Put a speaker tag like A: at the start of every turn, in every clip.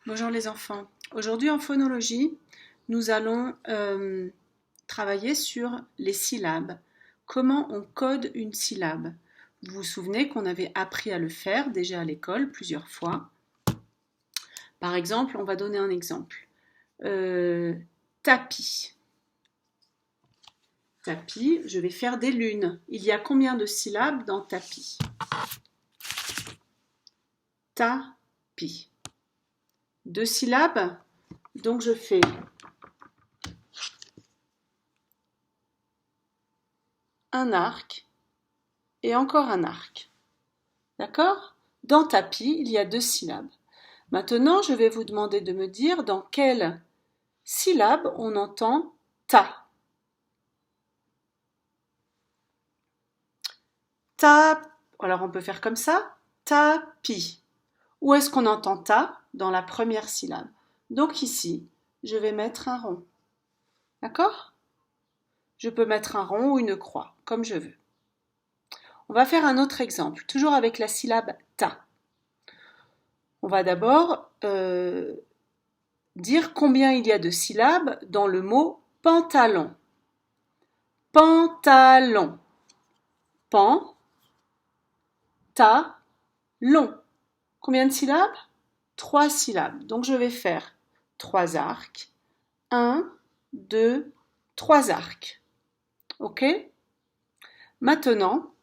A: Bonjour les enfants. Aujourd'hui en phonologie, nous allons travailler sur les syllabes. Comment on code une syllabe? Vous vous souvenez qu'on avait appris à le faire déjà à l'école plusieurs fois. Par exemple, on va donner un exemple. Tapis. Tapis, je vais faire des lunes. Il y a combien de syllabes dans tapis? Tapis. 2 syllabes, donc je fais un arc et encore un arc. D'accord? Dans tapis, il y a 2 syllabes. Maintenant, je vais vous demander de me dire dans quelle syllabe on entend ta. Ta. Alors on peut faire comme ça. Tapis. Où est-ce qu'on entend ta? Dans la première syllabe. Donc ici, je vais mettre un rond. D'accord? Je peux mettre un rond ou une croix, comme je veux. On va faire un autre exemple, toujours avec la syllabe ta. On va d'abord dire combien il y a de syllabes dans le mot pantalon. Pantalon. Pan, ta, long. Combien de syllabes? 3 syllabes. Donc je vais faire 3 arcs. 1, 2, 3 arcs. Ok? Maintenant,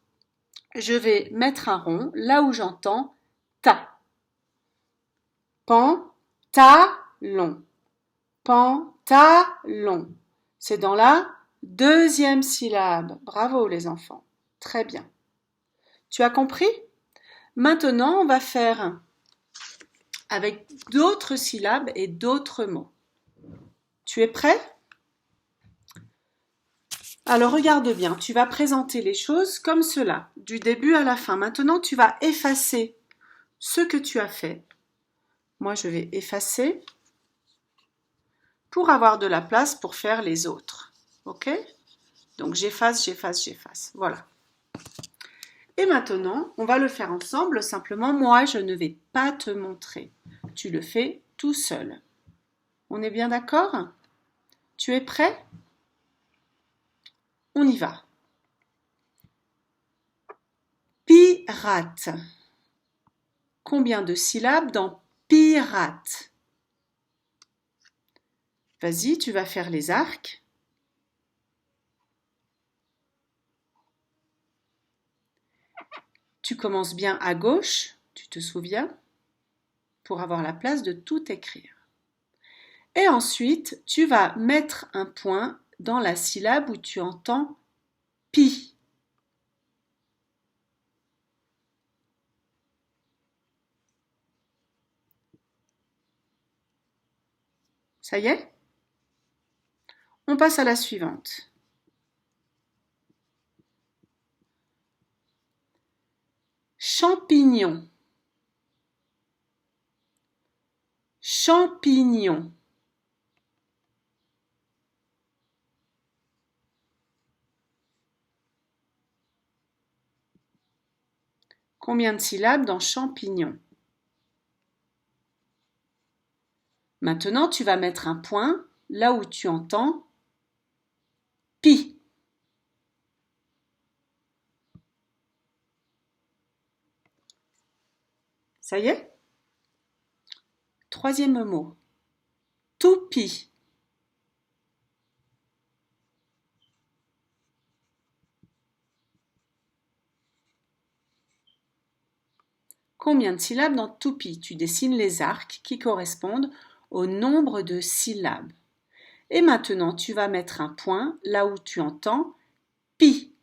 A: je vais mettre un rond là où j'entends ta. Pantalon. Pantalon. C'est dans la deuxième syllabe. Bravo les enfants. Très bien. Tu as compris? Maintenant, on va faire avec d'autres syllabes et d'autres mots. Tu es prêt? Alors regarde bien, tu vas présenter les choses comme cela, du début à la fin. Maintenant, tu vas effacer ce que tu as fait. Moi, je vais effacer pour avoir de la place pour faire les autres. Ok? Donc j'efface, j'efface, j'efface. Voilà. Et maintenant, on va le faire ensemble. Simplement, moi, je ne vais pas te montrer. Tu le fais tout seul. On est bien d'accord? Tu es prêt? On y va. Pirate. Combien de syllabes dans pirate? Vas-y, tu vas faire les arcs. Tu commences bien à gauche, tu te souviens, pour avoir la place de tout écrire. Et ensuite, tu vas mettre un point dans la syllabe où tu entends pi. Ça y est? On passe à la suivante. Champignon. Champignon. Combien de syllabes dans champignon? Maintenant, tu vas mettre un point là où tu entends pi. Ça y est? Troisième mot. Toupie. Combien de syllabes dans toupie? Tu dessines les arcs qui correspondent au nombre de syllabes. Et maintenant, tu vas mettre un point là où tu entends pi.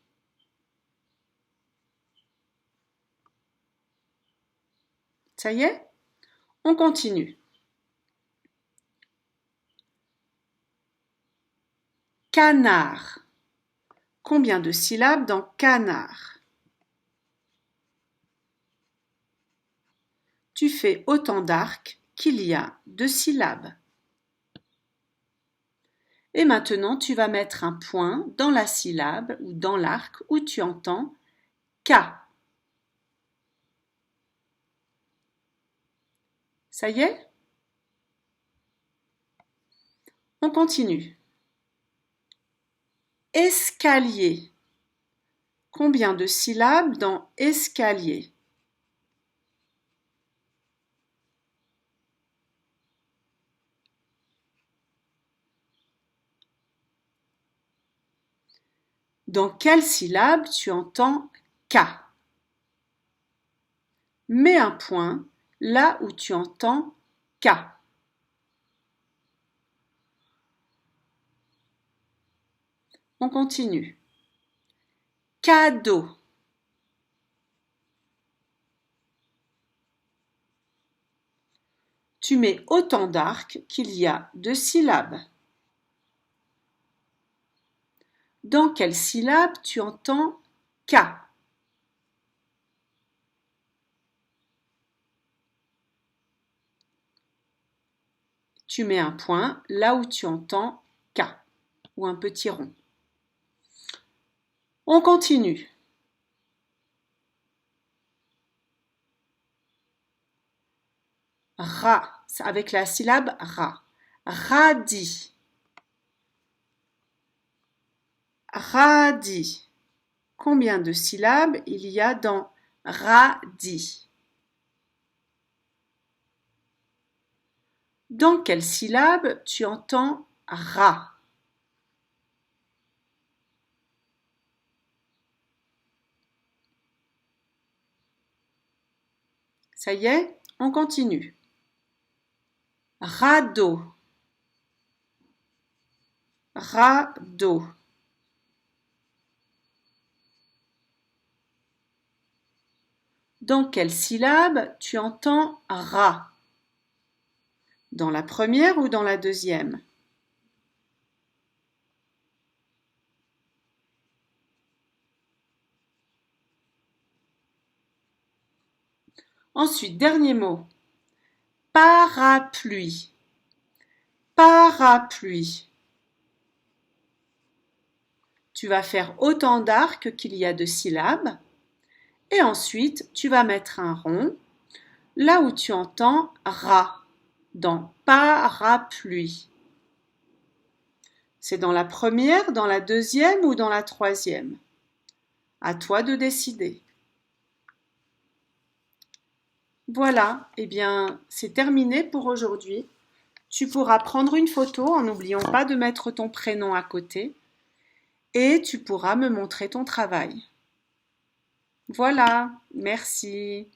A: Ça y est? On continue. Canard. Combien de syllabes dans canard? Tu fais autant d'arcs qu'il y a de syllabes. Et maintenant, tu vas mettre un point dans la syllabe ou dans l'arc où tu entends K. Ça y est? On continue. Escalier. Combien de syllabes dans escalier? Dans quelle syllabe tu entends K? Mets un point là où tu entends K. On continue. Cadeau. Tu mets autant d'arcs qu'il y a de syllabes. Dans quelle syllabe tu entends K? Tu mets un point là où tu entends K ou un petit rond. On continue. Ra, avec la syllabe ra. Radis. Radis. Combien de syllabes il y a dans radis? Dans quelle syllabe tu entends ra? Ça y est, on continue. Radeau. Radeau. Dans quelle syllabe tu entends ra? Dans la première ou dans la deuxième? Ensuite, dernier mot. Parapluie. Parapluie. Tu vas faire autant d'arcs qu'il y a de syllabes. Et ensuite, tu vas mettre un rond là où tu entends ra, dans parapluie. C'est dans la première, dans la deuxième ou dans la troisième? À toi de décider. Voilà, eh bien, c'est terminé pour aujourd'hui. Tu pourras prendre une photo en n'oubliant pas de mettre ton prénom à côté et tu pourras me montrer ton travail. Voilà, merci.